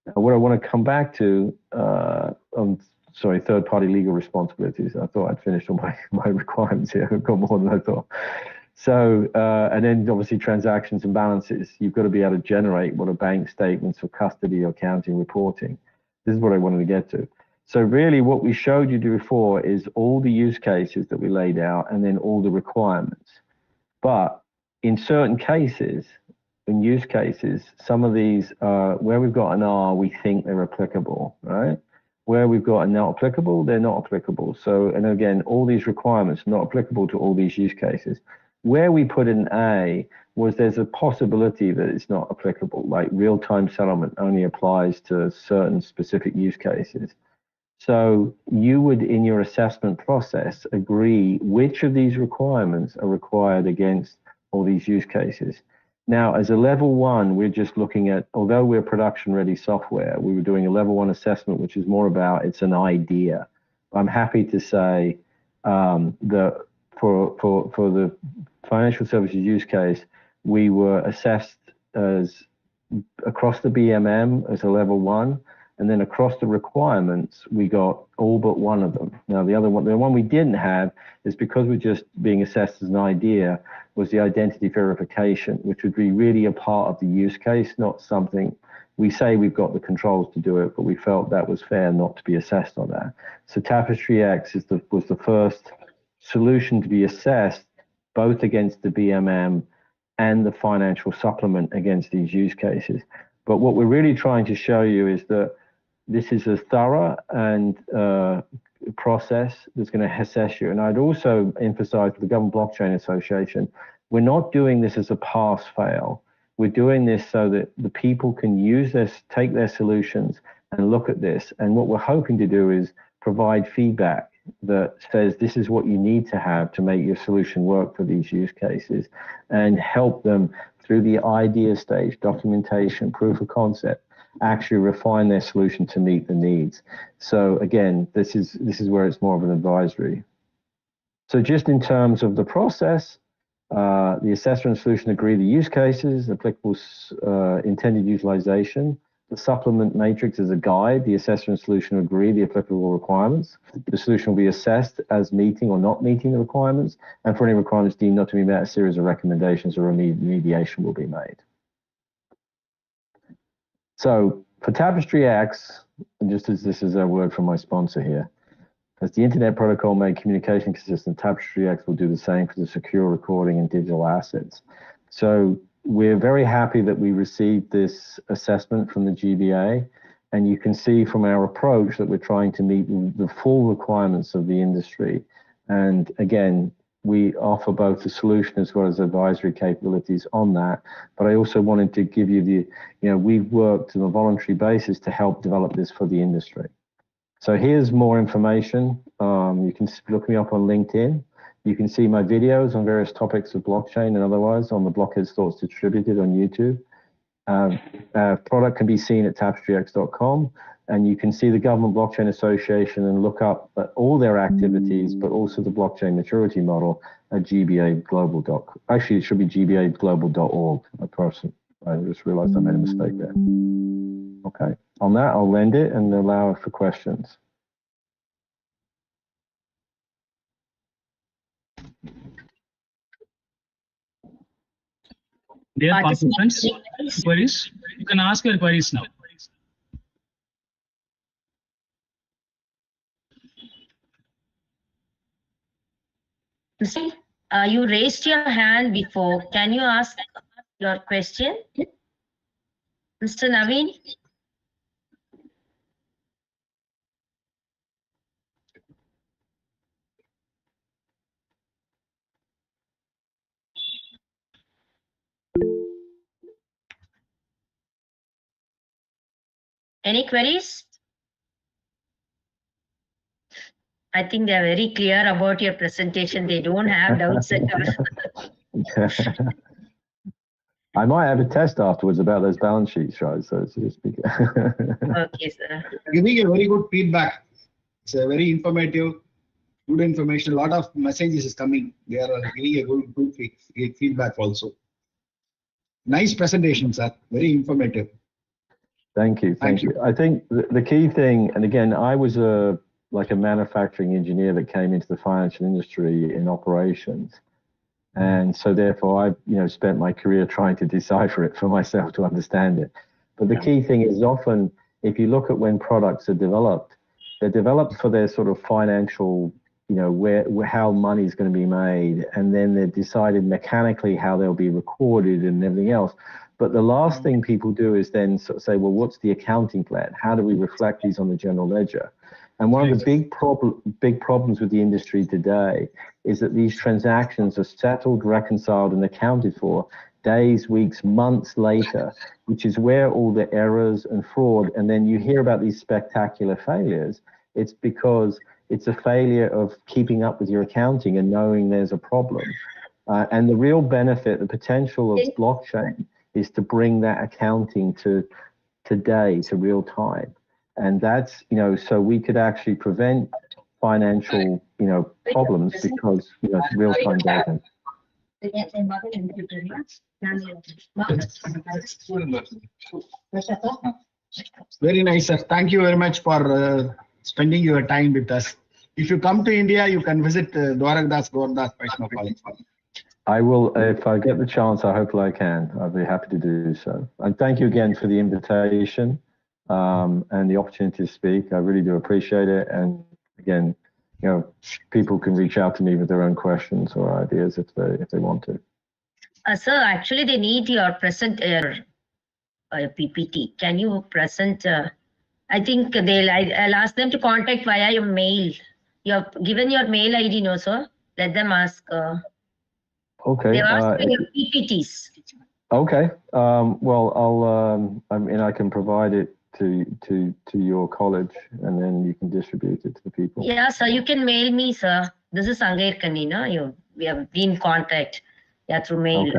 Now, what I want to come back to, third-party legal responsibilities. I thought I'd finished all my requirements here. I've got more than I thought. So, and then obviously transactions and balances. You've got to be able to generate what are bank statements for custody, accounting, reporting. This is what I wanted to get to. So really what we showed you before is all the use cases that we laid out and then all the requirements. But in certain cases, in use cases, some of these, where we've got an R, we think they're applicable, right? Where we've got a not applicable, they're not applicable. So, and again, all these requirements are not applicable to all these use cases. Where we put an A was there's a possibility that it's not applicable, like real-time settlement only applies to certain specific use cases. So you would, in your assessment process, agree which of these requirements are required against all these use cases. Now, as a level one, we're just looking at, although we're production-ready software, we were doing a level one assessment, which is more about it's an idea. I'm happy to say that for the financial services use case, we were assessed as across the BMM as a level one, and then across the requirements, we got all but one of them. Now, the one we didn't have is because we're just being assessed as an idea, was the identity verification, which would be really a part of the use case, not something, we say we've got the controls to do it, but we felt that was fair not to be assessed on that. So TapestryX was the first solution to be assessed both against the BMM and the financial supplement against these use cases. But what we're really trying to show you is that this is a thorough and process that's going to assess you. And I'd also emphasize with the Government Blockchain Association, we're not doing this as a pass-fail. We're doing this so that the people can use this, take their solutions and look at this. And what we're hoping to do is provide feedback that says this is what you need to have to make your solution work for these use cases, and help them through the idea stage, documentation, proof of concept, actually refine their solution to meet the needs. So again, this is where it's more of an advisory. So just in terms of the process, the assessor and solution agree the use cases, applicable intended utilization. The supplement matrix is a guide. The assessor and solution agree the applicable requirements. The solution will be assessed as meeting or not meeting the requirements, and for any requirements deemed not to be met, a series of recommendations or remediation will be made. So for TapestryX, and just as this is a word from my sponsor here, as the Internet Protocol made communication consistent, TapestryX will do the same for the secure recording and digital assets. So we're very happy that we received this assessment from the GBA, and you can see from our approach that we're trying to meet the full requirements of the industry. And again, we offer both the solution as well as advisory capabilities on that. But I also wanted to give you we've worked on a voluntary basis to help develop this for the industry. So here's more information. You can look me up on LinkedIn. You can see my videos on various topics of blockchain and otherwise on the Blockhead's Thoughts Distributed on YouTube. Product can be seen at tapestryx.com, and you can see the Government Blockchain Association and look up at all their activities, but also the blockchain maturity model at gbaglobal.com. Actually, it should be gbaglobal.org. I just realized I made a mistake there. Okay, on that, I'll end it and allow for questions. Dear Participants, participants, queries, you can ask your queries now. you raised your hand before. Can you ask your question? Mr. Naveen? Any queries? I think they are very clear about your presentation. They don't have doubts at all. I might have a test afterwards about those balance sheets, right? So to speak. Okay, sir. Giving a very good feedback. It's a very informative, good information. A lot of messages is coming. They are giving a good feedback also. Nice presentation, sir. Very informative. Thank you. Thank you. I think the key thing, and again, I was like a manufacturing engineer that came into the financial industry in operations. And so therefore I spent my career trying to decipher it for myself to understand it. But the key thing is often, if you look at when products are developed, they're developed for their sort of financial, how money is going to be made, and then they're decided mechanically how they'll be recorded and everything else. But the last thing people do is then sort of say, well, what's the accounting plan? How do we reflect these on the general ledger? And one of the big problems with the industry today is that these transactions are settled, reconciled, and accounted for days, weeks, months later, which is where all the errors and fraud, and then you hear about these spectacular failures. It's because it's a failure of keeping up with your accounting and knowing there's a problem. And the real benefit, the potential of blockchain is to bring that accounting to today, to real time. And that's, so we could actually prevent financial, problems because, it's real-time data. Very nice, sir. Thank you very much for spending your time with us. If you come to India, you can visit Dwarakdas Gaurdas Vaishnav College. I will, if I get the chance, I hope I can. I'll be happy to do so. And thank you again for the invitation and the opportunity to speak. I really do appreciate it. And again, people can reach out to me with their own questions or ideas if they want to. Sir, actually, they need your PPT. Can you present? I think I'll ask them to contact via your mail. You have given your mail ID, no, sir? Let them ask. Okay. They asked for your PPTs. Okay. Well, I can provide it to your college, and then you can distribute it to the people. Yeah, sir. You can mail me, sir. This is Sangair Kanina. We have been in contact. Yeah, through mail.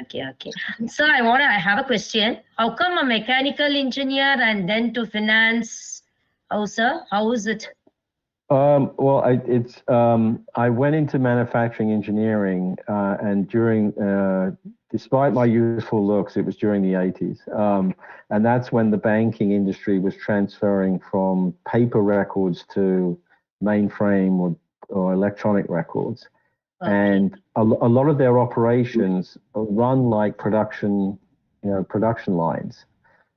Okay. Sir, I have a question. How come a mechanical engineer and then to finance? How, sir? How is it? Well, I went into manufacturing engineering, and during, despite my youthful looks, it was during the 80s. And that's when the banking industry was transferring from paper records to mainframe or electronic records. Okay. And a lot of their operations run like production lines.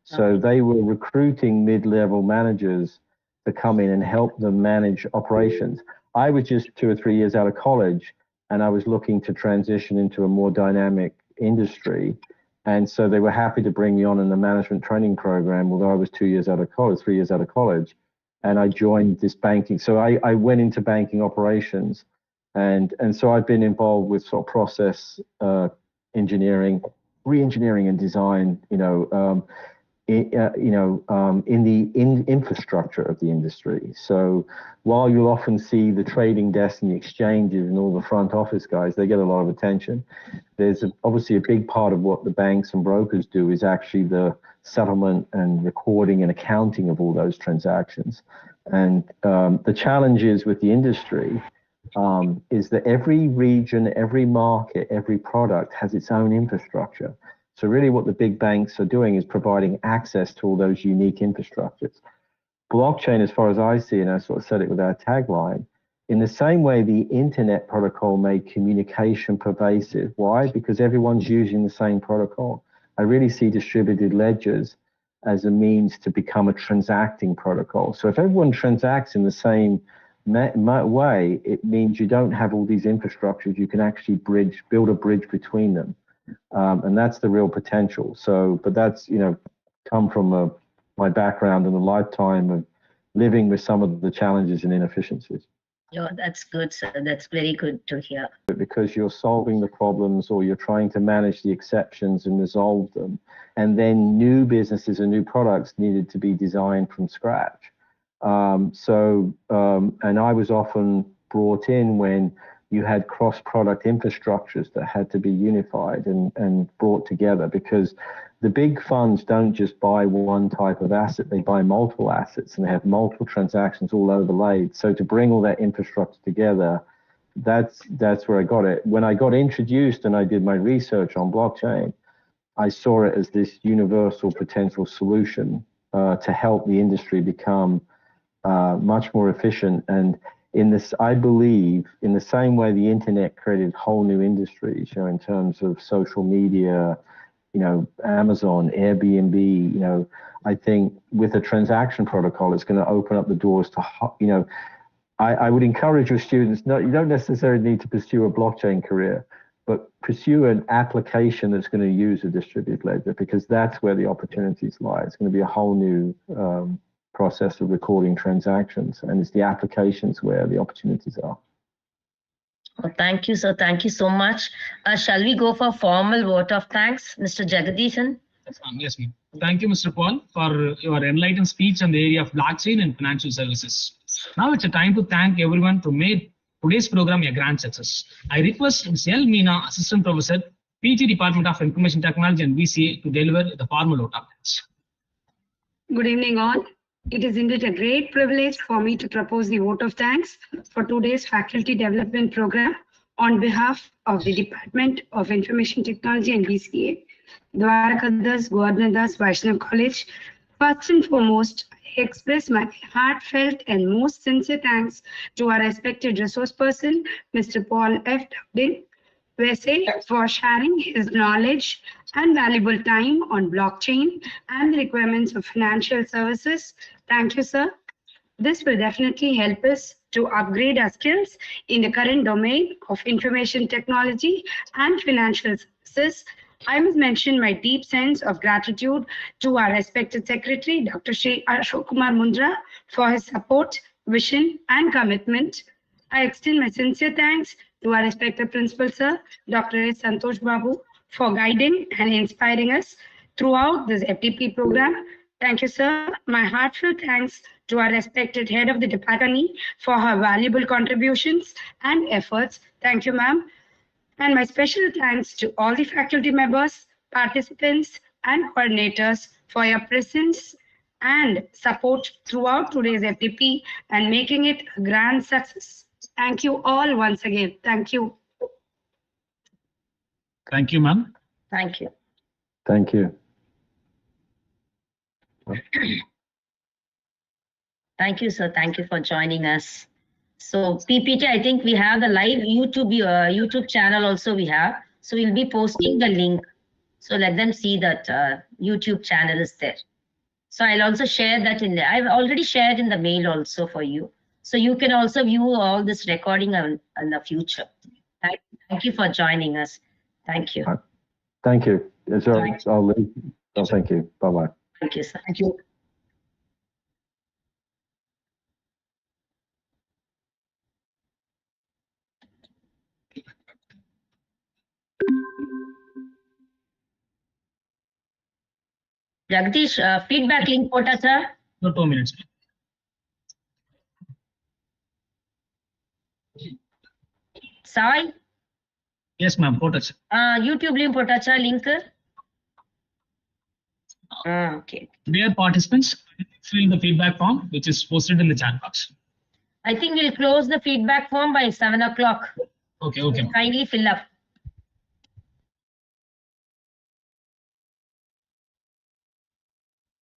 So they were recruiting mid-level managers to come in and help them manage operations. I was just 2 or 3 years out of college, and I was looking to transition into a more dynamic industry. And so they were happy to bring me on in the management training program, although I was 3 years out of college, and I joined this banking. So I went into banking operations, and so I've been involved with sort of process engineering, re-engineering and design, in the infrastructure of the industry. So while you'll often see the trading desks and the exchanges and all the front office guys, they get a lot of attention. There's obviously a big part of what the banks and brokers do is actually the settlement and recording and accounting of all those transactions. And the challenge is with the industry is that every region, every market, every product has its own infrastructure. So really what the big banks are doing is providing access to all those unique infrastructures. Blockchain, as far as I see, and I sort of said it with our tagline, In the same way, the internet protocol made communication pervasive. Why? Because everyone's using the same protocol. I really see distributed ledgers as a means to become a transacting protocol. So if everyone transacts in the same way, it means you don't have all these infrastructures. You can actually build a bridge between them. And that's the real potential. So, but that's, you know, come from my background and a lifetime of living with some of the challenges and inefficiencies. Yeah, that's good, sir. That's very good to hear. Because you're solving the problems or you're trying to manage the exceptions and resolve them. And then new businesses and new products needed to be designed from scratch. And I was often brought in when you had cross-product infrastructures that had to be unified and brought together, because the big funds don't just buy one type of asset, they buy multiple assets and they have multiple transactions all overlaid. So to bring all that infrastructure together, that's where I got it. When I got introduced and I did my research on blockchain, I saw it as this universal potential solution to help the industry become much more efficient. And in this, I believe, in the same way the internet created whole new industries, you know, in terms of social media, you know, Amazon, Airbnb, you know, I think with a transaction protocol, it's going to open up the doors to, you know, I would encourage your students, you don't necessarily need to pursue a blockchain career, but pursue an application that's going to use a distributed ledger, because that's where the opportunities lie. It's going to be a whole new process of recording transactions, and it's the applications where the opportunities are. Well, thank you, sir. Thank you so much. Shall we go for formal vote of thanks, Mr. Jagadishan? Yes, ma'am. Thank you, Mr. Paul, for your enlightened speech on the area of blockchain and financial services. Now it's a time to thank everyone who made today's program a grand success. I request Ms. L. Meena, Assistant Professor, PG Department of Information Technology and BCA, to deliver the formal vote of thanks. Good evening, all. It is indeed a great privilege for me to propose the vote of thanks for today's faculty development program on behalf of the Department of Information Technology and BCA, Dwarakadas Govardhanadas Vaishnav College. First and foremost, I express my heartfelt and most sincere thanks to our respected resource person, Mr. Paul F. Dowding, for sharing his knowledge and valuable time on blockchain and the requirements of financial services. Thank you, sir. This will definitely help us to upgrade our skills in the current domain of information technology and financial services. I must mention my deep sense of gratitude to our respected Secretary, Dr. Shri Ashok Kumar Mundra, for his support, vision, and commitment. I extend my sincere thanks to our respected Principal, Sir, Dr. S. Santosh Babu, for guiding and inspiring us throughout this FTP program. Thank you, sir. My heartfelt thanks to our respected Head of the Department for her valuable contributions and efforts. Thank you, ma'am. And my special thanks to all the faculty members, participants, and coordinators for your presence and support throughout today's FTP and making it a grand success. Thank you all once again. Thank you. Thank you, ma'am. Thank you. Thank you. Thank you, sir. Thank you for joining us. So PPT, I think we have the live YouTube channel also we have. So we'll be posting the link. So let them see that YouTube channel is there. So I'll also share that in there. I've already shared in the mail also for you. So you can also view all this recording in the future. Thank you for joining us. Thank you. Thank you. I'll leave. Oh, thank you. Bye-bye. Thank you, sir. Thank you. Jagdish, feedback link pota sir. No, 2 minutes. Sai, Yes, ma'am. Photos. YouTube link pota sir link. Okay. Dear participants, fill the feedback form which is posted in the chat box. I think we'll close the feedback form by 7 o'clock. Okay, okay. Kindly fill up.